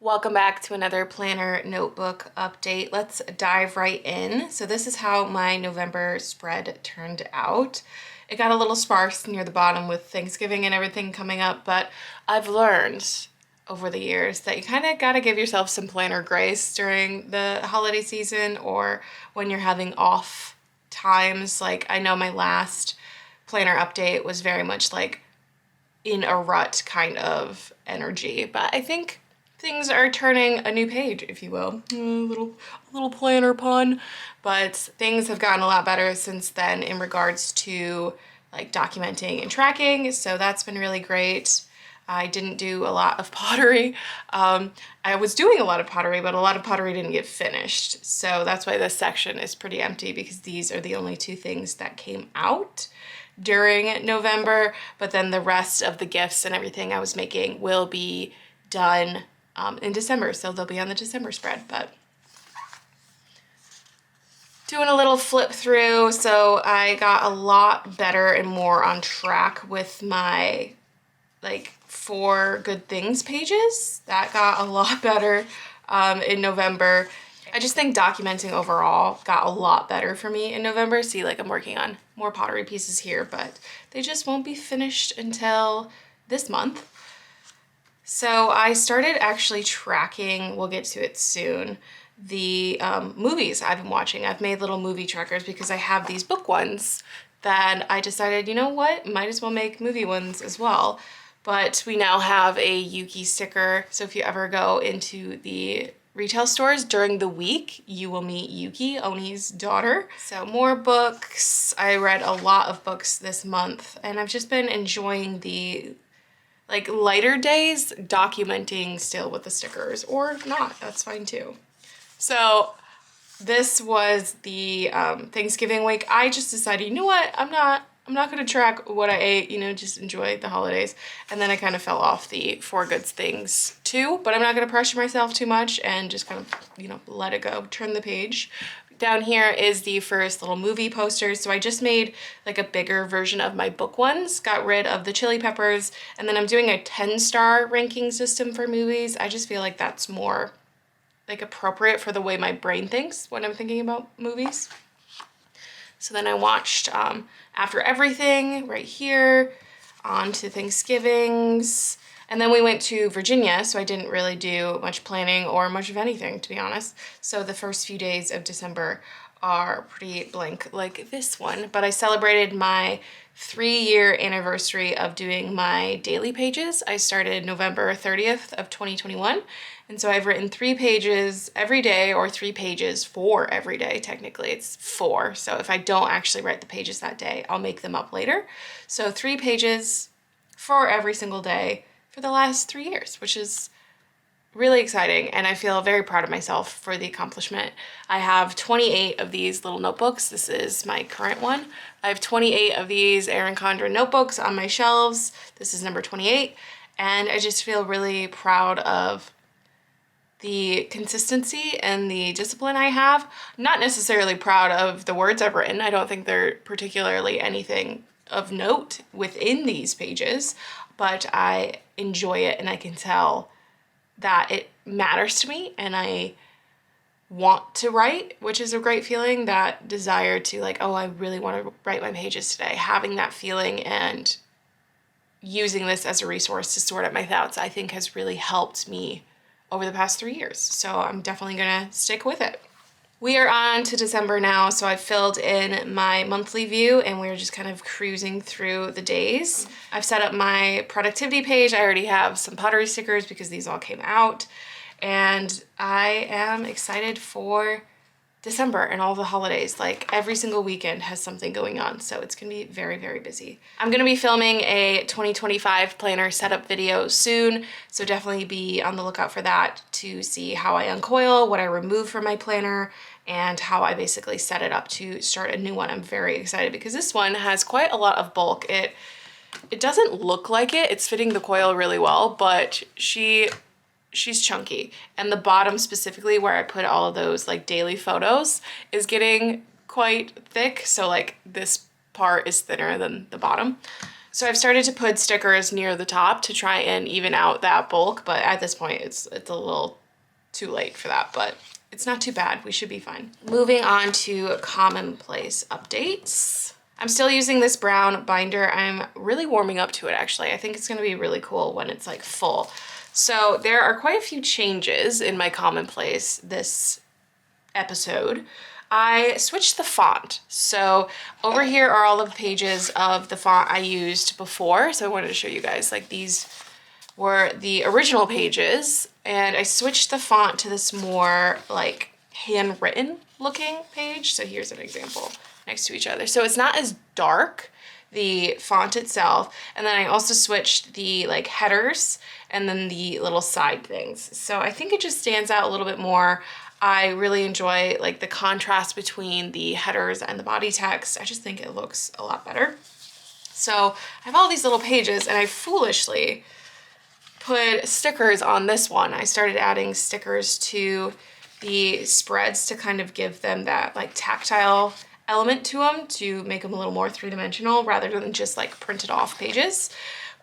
Welcome back to another planner notebook update. Let's dive right in. So this is how my November spread turned out. It got a little sparse near the bottom with Thanksgiving and everything coming up, but I've learned over the years that you kind of got to give yourself some planner grace during the holiday season or when you're having off times. Like I know my last planner update was very much like in a rut kind of energy, but I think things are turning a new page, if you will. A little planner pun, but things have gotten a lot better since then in regards to like documenting and tracking, so that's been really great. I didn't do a lot of pottery. I was doing a lot of pottery, but a lot of pottery didn't get finished, so that's why this section is pretty empty, because these are the only two things that came out during November, but then the rest of the gifts and everything I was making will be done in December, so they'll be on the December spread. But doing a little flip through, so I got a lot better and more on track with my like 4 good things pages. That got a lot better in November. I just think documenting overall got a lot better for me in November. See, like I'm working on more pottery pieces here, but they just won't be finished until this month. So I started actually tracking, we'll get to it soon, the movies I've been watching. I've made little movie trackers because I have these book ones that I decided, you know what, might as well make movie ones as well. But we now have a Yuki sticker, so if you ever go into the retail stores during the week, you will meet Yuki, Oni's daughter. So more books. I read a lot of books this month, and I've just been enjoying the like lighter days documenting still with the stickers, or not, that's fine too. So this was the Thanksgiving week. I just decided, you know what, I'm not gonna track what I ate, you know, just enjoy the holidays. And then I kind of fell off the 4 goods things too, but I'm not gonna pressure myself too much and just kind of, you know, let it go, turn the page. Down here is the first little movie posters. So I just made like a bigger version of my book ones, got rid of the chili peppers, and then I'm doing a 10-star ranking system for movies. I just feel like that's more like appropriate for the way my brain thinks when I'm thinking about movies. So then I watched After Everything right here, on to Thanksgivings. And then we went to Virginia, so I didn't really do much planning or much of anything, to be honest. So the first few days of December are pretty blank like this one. But I celebrated my 3-year anniversary of doing my daily pages. I started November 30th of 2021. And so I've written 3 pages every day, or 3 pages for every day. Technically it's 4. So if I don't actually write the pages that day, I'll make them up later. So 3 pages for every single day for the last 3 years, which is really exciting, and I feel very proud of myself for the accomplishment. I have 28 of these little notebooks. This is my current one. I have 28 of these Erin Condren notebooks on my shelves. This is number 28, and I just feel really proud of the consistency and the discipline I have. Not necessarily proud of the words I've written. I don't think they're particularly anything of note within these pages, but I enjoy it, and I can tell that it matters to me, and I want to write, which is a great feeling. That desire to like, oh, I really want to write my pages today. Having that feeling and using this as a resource to sort out my thoughts, I think has really helped me over the past 3 years. So I'm definitely gonna stick with it. We are on to December now, so I've filled in my monthly view, and we're just kind of cruising through the days. I've set up my productivity page. I already have some pottery stickers because these all came out, and I am excited for December and all the holidays. Like every single weekend has something going on, so it's gonna be very, very busy. I'm gonna be filming a 2025 planner setup video soon, so definitely be on the lookout for that to see how I uncoil, what I remove from my planner, and how I basically set it up to start a new one. I'm very excited because this one has quite a lot of bulk. It doesn't look like it. It's fitting the coil really well, but she's chunky, and the bottom specifically where I put all of those like daily photos is getting quite thick, so like this part is thinner than the bottom. So I've started to put stickers near the top to try and even out that bulk, but at this point it's a little too late for that, but it's not too bad. We should be fine. Moving on to Commonplace updates. I'm still using this brown binder. I'm really warming up to it actually. I think it's gonna be really cool when it's like full. So there are quite a few changes in my Commonplace this episode. I switched the font. So over here are all of the pages of the font I used before. So I wanted to show you guys, like these were the original pages, and I switched the font to this more like handwritten looking page. So here's an example next to each other. So it's not as dark, the font itself. And then I also switched the like headers and then the little side things. So I think it just stands out a little bit more. I really enjoy like the contrast between the headers and the body text. I just think it looks a lot better. So I have all these little pages, and I foolishly put stickers on this one. I started adding stickers to the spreads to kind of give them that like tactile element to them, to make them a little more three-dimensional rather than just like printed off pages.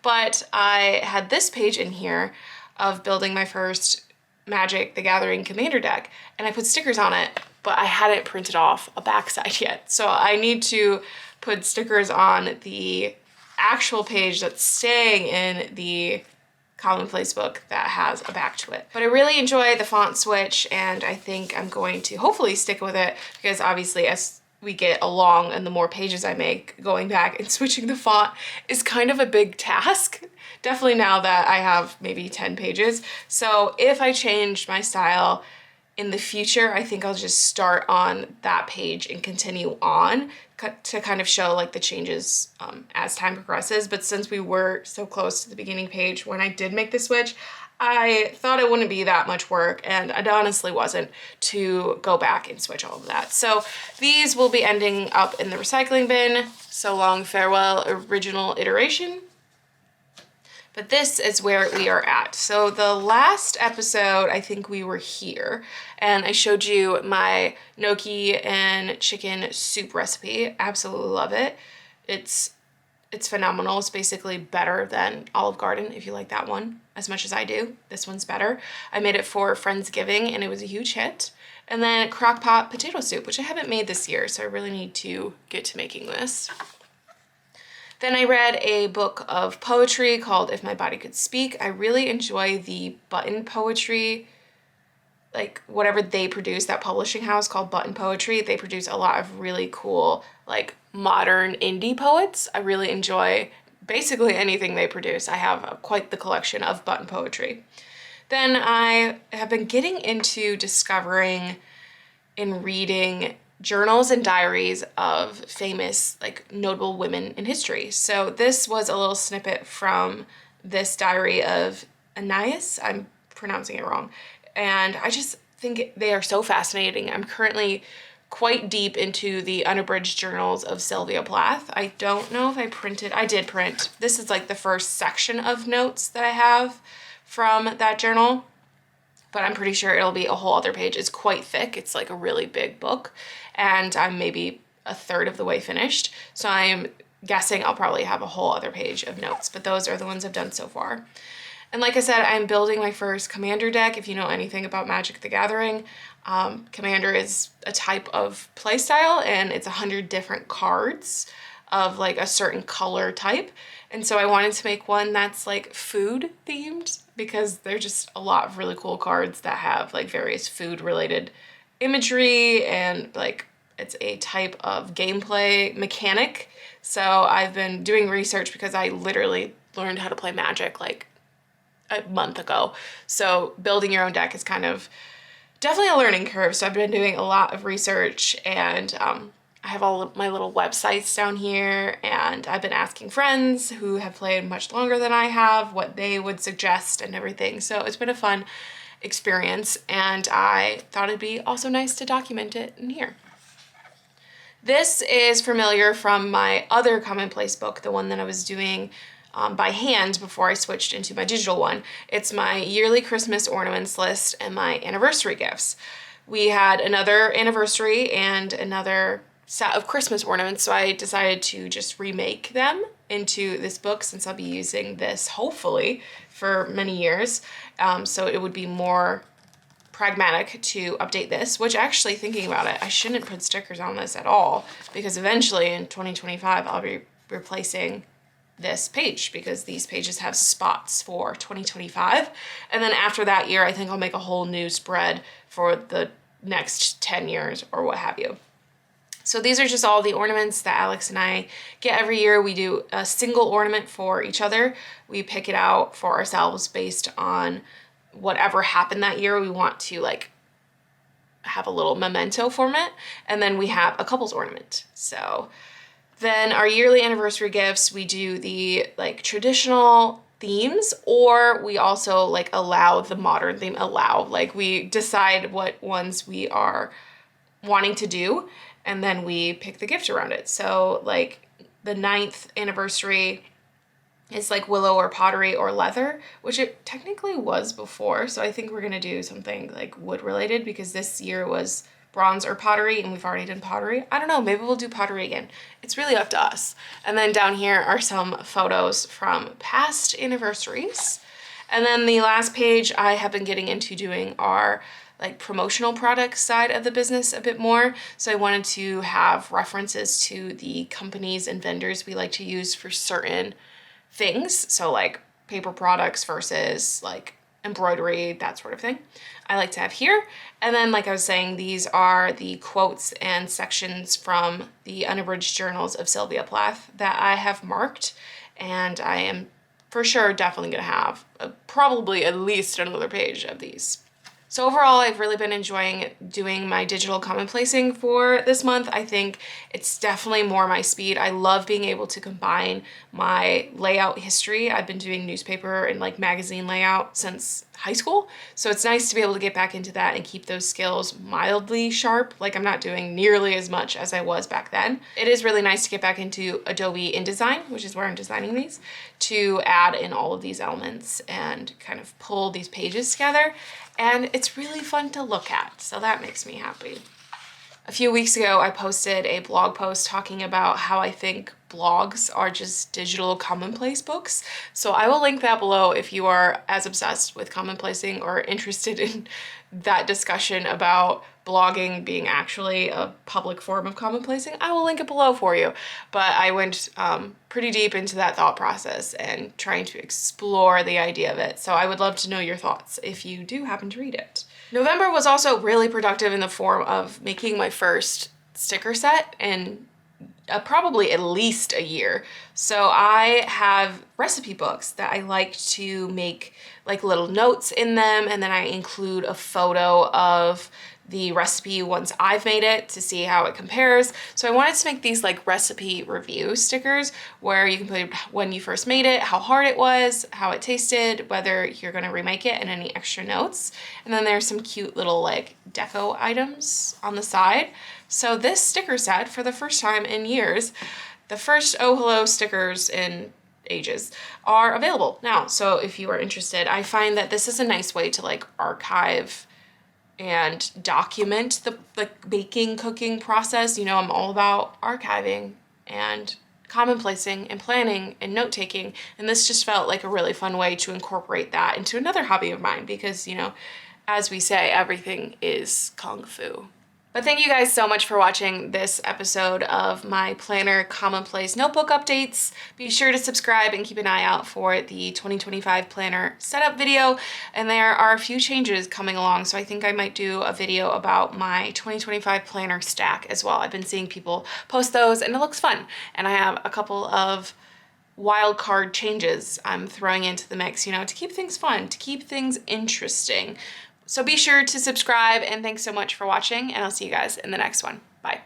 But I had this page in here of building my first Magic the Gathering Commander deck, and I put stickers on it, but I hadn't printed off a backside yet. So I need to put stickers on the actual page that's staying in the Commonplace book that has a back to it. But I really enjoy the font switch, and I think I'm going to hopefully stick with it, because obviously as we get along and the more pages I make, going back and switching the font is kind of a big task. Definitely now that I have maybe 10 pages. So if I change my style in the future, I think I'll just start on that page and continue on to kind of show like the changes as time progresses. But since we were so close to the beginning page when I did make the switch, I thought it wouldn't be that much work, and it honestly wasn't, to go back and switch all of that. So these will be ending up in the recycling bin. So long farewell, original iteration. But this is where we are at. So the last episode, I think we were here, and I showed you my gnocchi and chicken soup recipe. Absolutely love it. It's phenomenal. It's basically better than Olive Garden, if you like that one as much as I do. This one's better. I made it for Friendsgiving, and it was a huge hit. And then crock-pot potato soup, which I haven't made this year, so I really need to get to making this. Then I read a book of poetry called If My Body Could Speak. I really enjoy the Button Poetry, like whatever they produce, that publishing house called Button Poetry. They produce a lot of really cool, like modern indie poets. I really enjoy basically anything they produce. I have quite the collection of Button Poetry. Then I have been getting into discovering and reading journals and diaries of famous, like notable women in history. So this was a little snippet from this diary of Anais. I'm pronouncing it wrong. And I just think they are so fascinating. I'm currently quite deep into the unabridged journals of Sylvia Plath. I don't know if I did print. This is like the first section of notes that I have from that journal, but I'm pretty sure it'll be a whole other page. It's quite thick. It's like a really big book, and I'm maybe a third of the way finished. So I'm guessing I'll probably have a whole other page of notes, but those are the ones I've done so far. And like I said, I'm building my first Commander deck. If you know anything about Magic the Gathering, Commander is a type of playstyle, and it's 100 different cards of like a certain color type. And so I wanted to make one that's like food themed, because there's just a lot of really cool cards that have like various food related imagery, and like it's a type of gameplay mechanic. So I've been doing research, because I literally learned how to play Magic like a month ago. So building your own deck is kind of definitely a learning curve. So I've been doing a lot of research, and I have all of my little websites down here, and I've been asking friends who have played much longer than I have what they would suggest and everything. So it's been a fun experience, and I thought it'd be also nice to document it in here. This is familiar from my other Commonplace book, the one that I was doing by hand before I switched into my digital one. It's my yearly Christmas ornaments list and my anniversary gifts. We had another anniversary and another set of Christmas ornaments, so I decided to just remake them into this book since I'll be using this hopefully for many years. So it would be more pragmatic to update this, which actually thinking about it, I shouldn't put stickers on this at all because eventually in 2025 I'll be replacing this page because these pages have spots for 2025. And then after that year, I think I'll make a whole new spread for the next 10 years or what have you. So these are just all the ornaments that Alex and I get every year. We do a single ornament for each other. We pick it out for ourselves based on whatever happened that year. We want to like have a little memento from it. And then we have a couples ornament. So then our yearly anniversary gifts, we do the like traditional themes, or we also like allow the modern theme, like we decide what ones we are wanting to do, and then we pick the gift around it. So like the 9th anniversary is like willow or pottery or leather, which it technically was before. So I think we're gonna do something like wood related because this year was bronze or pottery and we've already done pottery. I don't know, maybe we'll do pottery again. It's really up to us. And then down here are some photos from past anniversaries. And then the last page I have been getting into doing our like promotional products side of the business a bit more. So I wanted to have references to the companies and vendors we like to use for certain things. So like paper products versus like embroidery, that sort of thing. I like to have here. And then like I was saying, these are the quotes and sections from the unabridged journals of Sylvia Plath that I have marked. And I am for sure definitely gonna have probably at least another page of these. So overall, I've really been enjoying doing my digital commonplacing for this month. I think it's definitely more my speed. I love being able to combine my layout history. I've been doing newspaper and like magazine layout since high school. So it's nice to be able to get back into that and keep those skills mildly sharp. Like I'm not doing nearly as much as I was back then. It is really nice to get back into Adobe InDesign, which is where I'm designing these, to add in all of these elements and kind of pull these pages together. And it's really fun to look at, so that makes me happy. A few weeks ago, I posted a blog post talking about how I think blogs are just digital commonplace books. So I will link that below if you are as obsessed with commonplacing or interested in that discussion about blogging being actually a public form of commonplacing. I will link it below for you. But I went pretty deep into that thought process and trying to explore the idea of it. So I would love to know your thoughts if you do happen to read it. November was also really productive in the form of making my first sticker set in probably at least a year. So I have recipe books that I like to make like little notes in them, and then I include a photo of the recipe once I've made it to see how it compares. So I wanted to make these like recipe review stickers where you can put when you first made it, how hard it was, how it tasted, whether you're gonna remake it, and any extra notes. And then there's some cute little like deco items on the side. So this sticker set, for the first time in years, the first Oh Hello stickers in ages, are available now. So if you are interested, I find that this is a nice way to like archive and document the baking, cooking process. You know, I'm all about archiving and commonplacing and planning and note-taking, and this just felt like a really fun way to incorporate that into another hobby of mine because, you know, as we say, everything is kung fu. But thank you guys so much for watching this episode of my planner commonplace notebook updates. Be sure to subscribe and keep an eye out for the 2025 planner setup video. And there are a few changes coming along, so I think I might do a video about my 2025 planner stack as well. I've been seeing people post those and it looks fun. And I have a couple of wild card changes I'm throwing into the mix, you know, to keep things fun, to keep things interesting. So be sure to subscribe, and thanks so much for watching, and I'll see you guys in the next one. Bye.